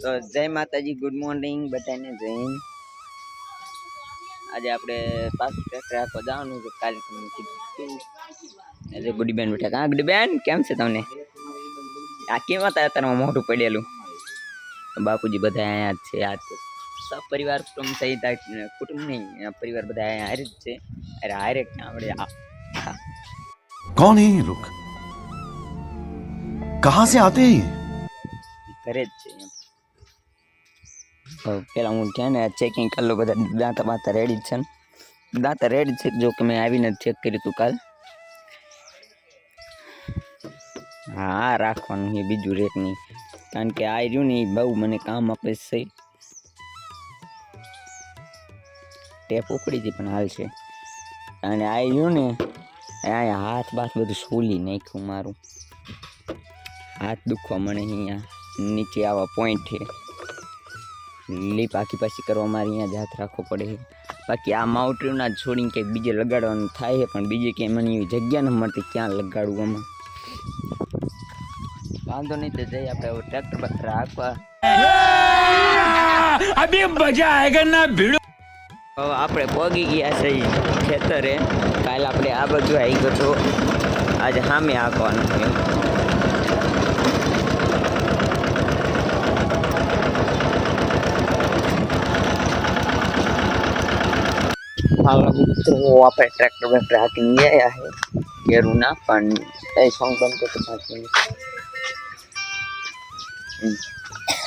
તો જય માતાજી, ગુડ મોર્નિંગ બધાને. જય હિન્દ. આજે આપણે પાછું ટ્રેક્ટર આખો જવાનું છે. કાલે તમને કીધું એટલે ગુડી બેન બેઠા. હા ગુડી બેન, કેમ છે તમને? આ કેમ હતા અત્યારમાં મોઢું પડેલું? બાપુજી બધા અહીંયા જ છે. આ તો સપરિવાર કુટુંબ સહિત કુટુંબ નહીં, પરિવાર બધા અહીંયા હારે જ છે. અરે હારે આપણે कौन है ये लोग कहां से आते हैं ઘરે જ છે એમ. પેલા હું છે ને ચેકિંગ કરી લઉં, બધા દાંતા બાંતા રેડી જ છે ને? દાંતા રેડી છે. જો કે મેં આવીને ચેક કર્યું હતું કાલ. હા રાખવાનું છે બીજું રેક નહીં, કારણ કે આ રહ્યું ને બહુ મને કામ આપે છે. ટેપ ઉપડી હતી પણ હાલ છે. અને આ રહ્યું ને અહીંયા હાથ બાથ બધું સૂલી નાખ્યું મારું. હાથ દુખવા મને અહીંયા નીચે આવા પોઈન્ટ છે. લીપ આખી પાછી કરવા મારે અહીંયા જ હાથ રાખવો પડે છે. બાકી આ માઉન્ટ્રીના છોડીને કંઈક બીજે લગાડવાનું થાય છે, પણ બીજે ક્યાંય મને એવી જગ્યા ન મળતી ક્યાં લગાડવું આમાં. વાંધો નહીં, તો જઈ આપણે ટ્રેક્ટર પર રાખવા. અભી મજા આયેગા ના ભીડો. હવે આપણે પગી ગયા છે ખેતરે. કાલે આપણે આ બાજુ આવી ગયો તો આજે સામે હાંકવાનું છે. હાલો મિત્રો, આપણે ટ્રેક્ટર બેક્ટર હાંકીને ગયા છે. કેરું ના પણ એ સોંગ બંધ કરતો 5 મિનિટ.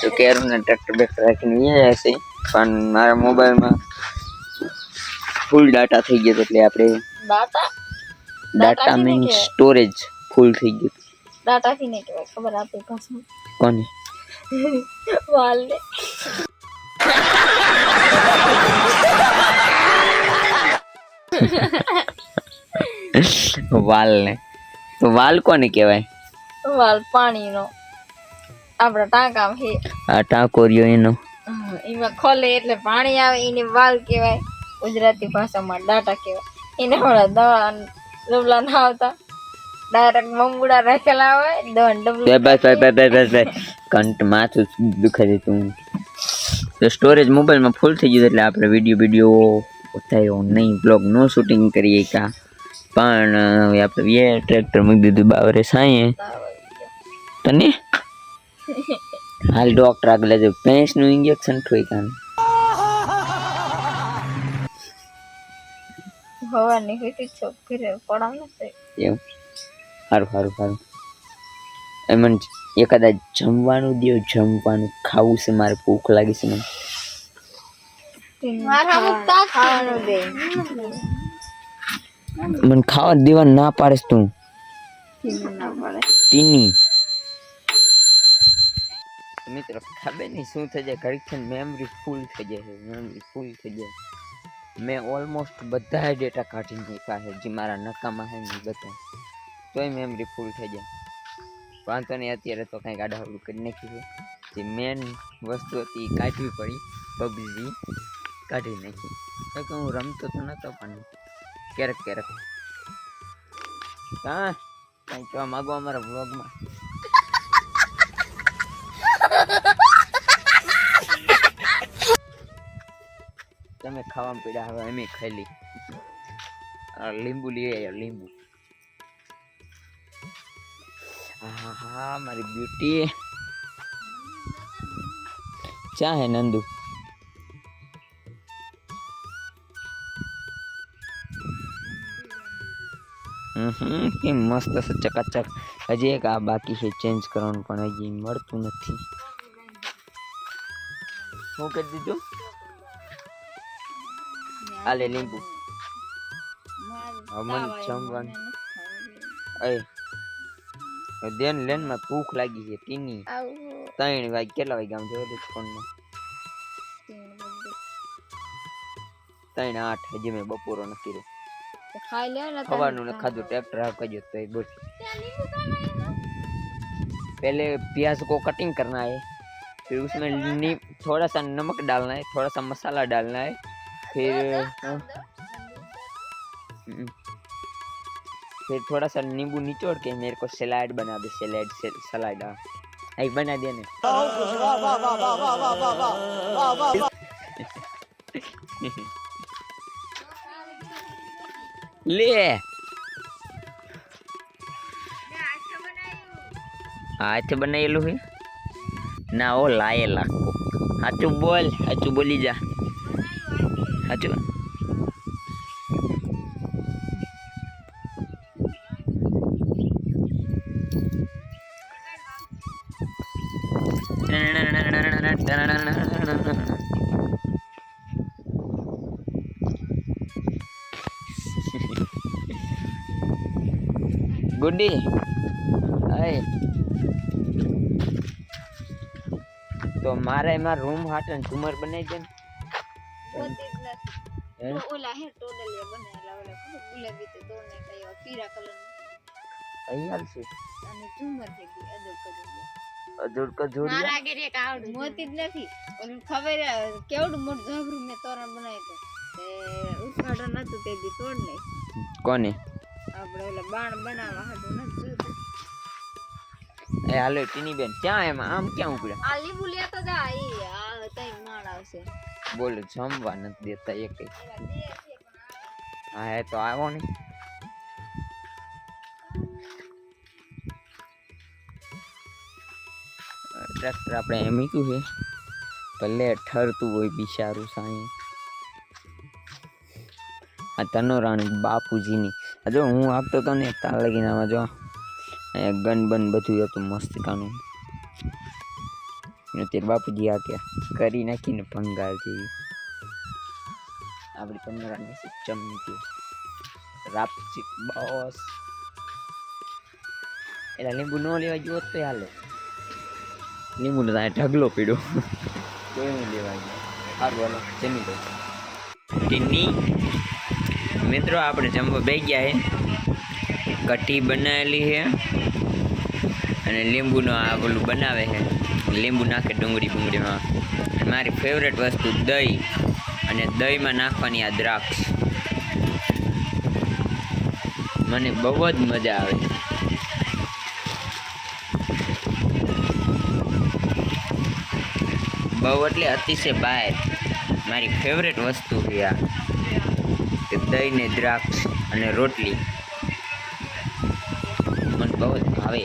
તો કેરુંના ટ્રેક્ટર બેક્ટર હાંકીને ગયા છે, પણ મારા મોબાઈલમાં ફૂલ ડાટા થઈ ગયો એટલે આપણે ડાટા મીન્સ સ્ટોરેજ ફૂલ થઈ ગયું. ડાટા થી નહીં કહેવાય, ખબર આપણી ભાષામાં કોને? વાલને. વાલ ને તો વાલ કોને કહેવાય? વાલ પાણીનો આપણા ટાંકામાં છે. આ ટાંકો રહ્યો એનો. એમાં ખોલે એટલે પાણી આવે એને વાલ કહેવાય. ગુજરાતી ભાષામાં ડાટા કહેવાય. એને હમણાં દવા ડબલા ના આવતા, ડાયરેક્ટ મંગુડા રાખેલા હોય દવા ડબલું. કંટ માથું દુખાય છે તું. તો સ્ટોરેજ મોબાઈલમાં ફૂલ થઈ ગયું એટલે આપણે વિડીયો ઉતાર્યો નહીં, બ્લોગ નો શૂટિંગ કરીએ કા. પણ હવે આપણે ટ્રેક્ટર મૂકી દીધું બાવરે સાંયે. તને હાલ ડોક્ટર આગળ લેજો, ભેંસનું ઇન્જેક્શન થોઈ કાન. હવાની હીટી ચોક ઘરે પડાવ નથી એવું સારું સારું સારું. એમ એકાદા જમવાનું દો, જમવાનું ખાવું છે, મારે ભૂખ લાગી છે મને. મને ખાવા દેવા ના પાડે તું ટીની. મિત્રો ખબર નહીં શું થઈ જાય, ઘડીક છે મેમરી ફૂલ થઈ જાય. મેમરી ફૂલ થઈ જાય. મેં ઓલમોસ્ટ બધા ડેટા કાઢી નાખ્યા છે જે મારા નકામા છે ને બધા, તોય મેમરી ફૂલ થઈ જાય. વાંધો નહીં, અત્યારે તો કંઈક આડાહડું કરી નાખ્યું છે. જે મેન વસ્તુ હતી એ કાઢવી પડી, પબજી કાઢી નાખી. તો હું રમતો તો નહોતો પણ ક્યારેક ક્યારેક. હા કંઈ કહેવા માગો અમારા વ્લોગમાં? તમે ખાવામાં પીડા હવે અમે ખાઈ લઈ. લીંબુ લઈ આવ્યો, લીંબુ. હા હા મારી બ્યુટી. ચા હે નંદુ? કેમ મસ્ત છે ચકાચક. હજી એક આ બાકી છે ચેન્જ કરવાનું, પણ હજી મળતું નથી. શું કરી દીધું? આલે લીંબુ. મન જમવાનું દેન લેન માં ભૂખ લાગી છે ટીની. 3 વાગે કેટલા વાગે આમ જોયો ફોનમાં? 3:08. હજી મેં બપોરો નથી કર્યો. ખાઈ લે ને ખવાનું ને ખાધું, ટ્રેક્ટર આ કર્યો तो बोल पहले प्याज को कटिंग करना है, फिर उसमें थोड़ा सा नमक डालना है, थोड़ा सा मसाला डालना है, फिर थोड़ा सा नींबू निचोड़ के मेरे को सलाद बना दे, सलाद આઈ બના દે ને લે હાથ બનાવેલું હે ના ઓ લાયેલા સાચું બોલ સાચું બોલી જા સાચું ગુડી અય તો મારે એમાં રૂમ હાટે ઝુમર બનાવી દે ને હોતી જ નથી. હે? તો ઓલા હે ટોડલિયા બનાવેલા ઓલા ખબર ગુલાબી તો દોને કઈ પીરા કલર અહીંયા છે અને ઝુમર છે કે અદબ કદમ અજોડ કજોડ મારા આગળ એક આવડું મોતી જ નથી ઓલું ખબર કેવડું મોટું ઝાબરું મેં તોરણ બનાવ્યું તે ઉદઘાટન હતું તે દી તોડ નહીં કોને આપણે ઓલા બાણ બનાવવા હતું નથી જોતું. એ હાલો ટીની બેન ક્યાં એમાં આમ ક્યાં ઉપડ્યા આ લીંબુ લેતો જા ઈ આ તઈ માણ આવશે બોલો જમવા નથી દેતા એક એવા બે છે પણ હા એ તો આવો ને ટ્રેક્ટર આપણે એમ મૂક્યું છે ભલે ઠરતું હોય બિચારું સાંઈ આ તનોરાણી બાપુજીની આ જો હું આપતો હતો ને તાર લગીને આમાં જો અહીંયા ગન બન બધું હતું મસ્ત કાનું અત્યારે બાપુજી આ કે કરી નાખીને ભંગાર જેવી આપણી તનોરાણી ચમકી રાપચી બોસ એટલે લીંબુ ન લેવા ગયો તો હાલે લીંબુ ને ત્યાં ઢગલો પીડ્યો તો એવું લેવા ગયો સારું હાલો જમી દો ટીની મિત્રો આપણે જમવા બે ગયા છે કઢી બનાવેલી છે અને લીંબુનો આ પેલું બનાવે છે લીંબુ નાખે ડુંગળી બુંગળીમાં મારી ફેવરેટ વસ્તુ દહીં અને દહીંમાં નાખવાની આ દ્રાક્ષ મને બહુ જ મજા આવે બહુ એટલે અતિશય બહાર મારી ફેવરેટ વસ્તુ છે આ તે દહીં ને દ્રાક્ષ અને રોટલી મને બહુ જ ભાવે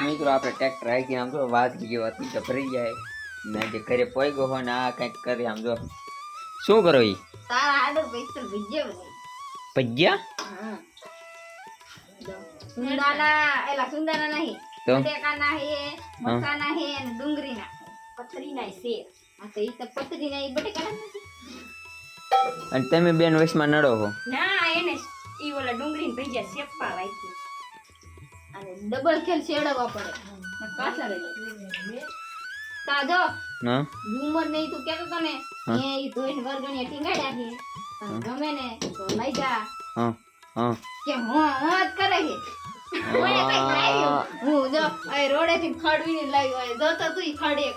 મિત્રો આપણે ટ્રેક્ટર રાખીને આમ જો વાત ગયો હતી તો ભરી જાય ને જે ઘરે પોઈ ગયો હોય ને આ કંઈક કરે આમ જો શું કરો ઈ તારા આડો પૈસા ભીજ્યા બને ભજીયા સુંદાના એલા સુંદાના નહીં તો બટેકાના હે મકાના હે અને ડુંગળીના પથરીના છે આ તો ઈ તો પથરીના ઈ બટેકાના નથી અને તમે બેન વયસમાં નડો હો ના એને ઈ ઓલા ડુંગળીને ભજીયા શેપવા રાખી અને ડબલ ખેલ છેડવા પડે ને પાછા રહી તાજો હા ઝુમર નહીં તું કેતો તને એ ઈ ધોઈને વરગણિયા ટીંગાડ્યા છે તને ગમે ને તો લઈ જા હા હા કે હું જ કરે છે ઓય કઈ લાવ્યો હું જો આ રોડે થી ખડવીને લાવ્યો હોય જો તો તું ખડે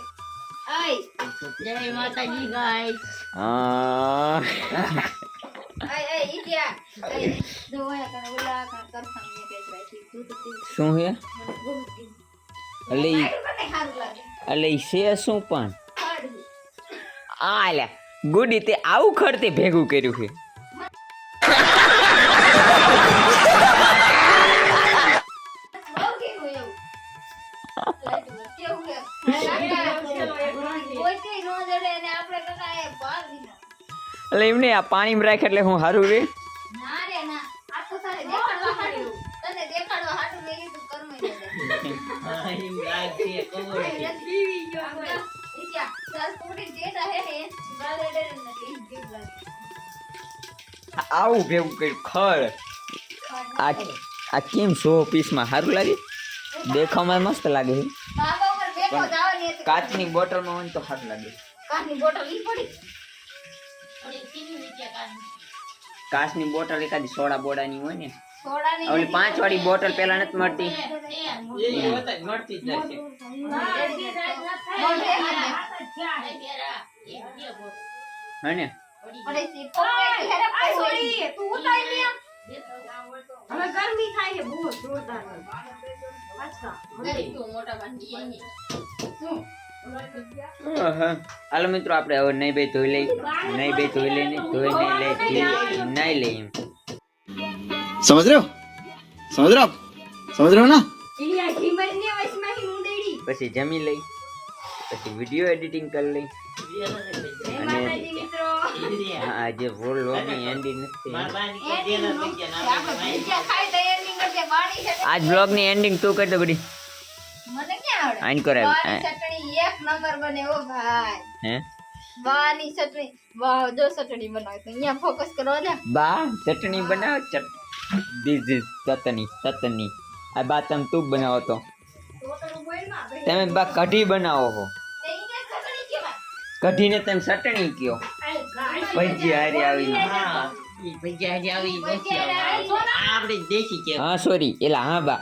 આય જય માતાજી ગાઈસ હા આય ઈટ્યા જો ઓય તને ઓલા કરતા મે કે રાખી તું તો શું હે બહુ એટલે ઈ સારું લાગે એટલે ઈ છે શું પણ ખડવી આ લે ગુડી તે આવું ખડતે ભેગું કર્યું છે બહુ કેવું એવું કેવું કે કોઈ કઈ નો જડે ને આપણે કાકા એટલે એમ નહીં, આ પાણીમાં રાખ એટલે હું સારું રે. ના રે ના, આ તો તારે દેખાડવા હાટું. તને દેખાડવા હાટું મેં કીધું કરવું ય નથી. ઈજા, તાર થોડી ડેટા હે ને, વાલે ડેટા નથી, ઈ જીવ લાગે. આવું ભેગું કર્યું ખળ. આ આ કેમ 100 પીસમાં સારું લાગે? દેખાવમાં મસ્ત લાગે છે. બાબા ઉપર બેઠો જવાની હતી. કાચની બોટલમાં હોય ને તો સારું લાગે. કાચની બોટલ ઈ પડી. કાચની બોટલ એકાદી સોડા બોડાની હોય ને, સોડાની ઓલી 5 વાળી બોટલ પેલા નથી મળતી. હે ને? પડે છે. પપ્પા ઘરે પડી. તું ઉતારી લે. હવે ગરમી થાય છે બહુ જોરદાર. પાછા હાલો મિત્રો, આપણે હવે નહીં બે ધોઈ લઈ, નહીં બે ધોઈ લઈને ધોઈ નહીં લઈ એમ. समझ रहे हो समझ रहे हो समझ रहे हो ना ઈયા હિમર ને વસમાં હી મુંદેડી. પછી જમી લઈ, પછી વિડીયો એડિટિંગ કરી લઈ. જય માતાજી મિત્રો. હા, આજે વ્લોગની એન્ડિંગ નથી. આપણે ભજીયા ખાઈ તો એન્ડિંગ કરજે. બાણી છે. આજ વ્લોગની એન્ડિંગ તું કરી દે બડી. મને ક્યાં આવડે? આઈન કરાવી. બાની ચટણી એક નંબર બને ઓ ભાઈ. હે? બાની ચટણી. વાહ, જો ચટણી બનાવે તો અહીંયા ફોકસ કરો લે. બા ચટણી બનાવો. ધીસ ઇઝ ચટણી. આ બા તમે તું બનાવો તો. તમે બા કઢી બનાવો છો. તે ઈને ચટણી કહેવાય. કઢીને તમે ચટણી કયો. ભજીયા હારી આવી. હા સોરી, એલા હા બા.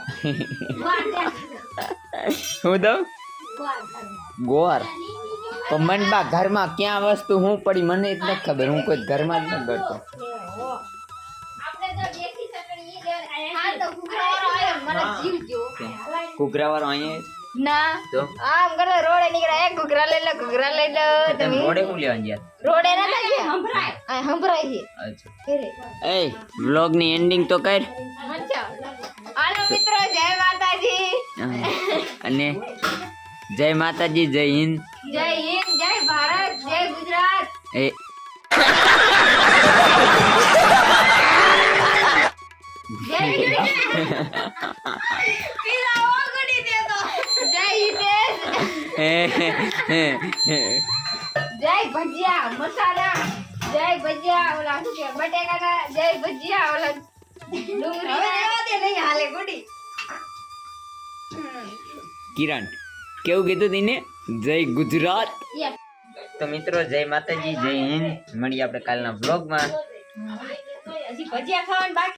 હું દઉં ગોર. પણ મન બા ઘરમાં ક્યાં વસ્તુ હું પડી મને જ નથી ખબર. હું કોઈ ઘરમાં જ ન કરતો. આપણે તો દેશી ચટણી ઈ લેવાની. હા તો ગુગરાવાળો આયો મને જીવ જો. ઘૂઘરા વાળો અહીંયા ના તો આમ કરે રોડે નીકળ્યા. એક ઘૂઘરા લઈ લો, ઘૂઘરા લઈ લો. તમે મોડે હું લેવા ગયા? રોડે ના થાય સંભળાય. આ સંભળાય છે. અચ્છા. ઘરે. એ વ્લોગ ની એન્ડિંગ તો કર. મચ્છા. હાલો મિત્રો, જય માતાજી. અને જય માતાજી, જય હિન્દ. જય હિન્દ, જય ભારત, જય ગુજરાત. એ જય પીલા ઓગળી દે તો. જય હિતેશ. જય ભજીયા મસાલા. જય ભજીયા ઓલા શું કે બટેકાના. જય ભજીયા ઓલા ડુંગળી દેવા દે નહીં હાલે ગુડી. કિરણ કેવું કીધું તેને? જય ગુજરાત. યસ. તો મિત્રો, જય માતાજી, જય હિન્દ. મળીએ આપણે કાલના વ્લોગમાં. હજી ભજીયા ખાવાનું બાકી.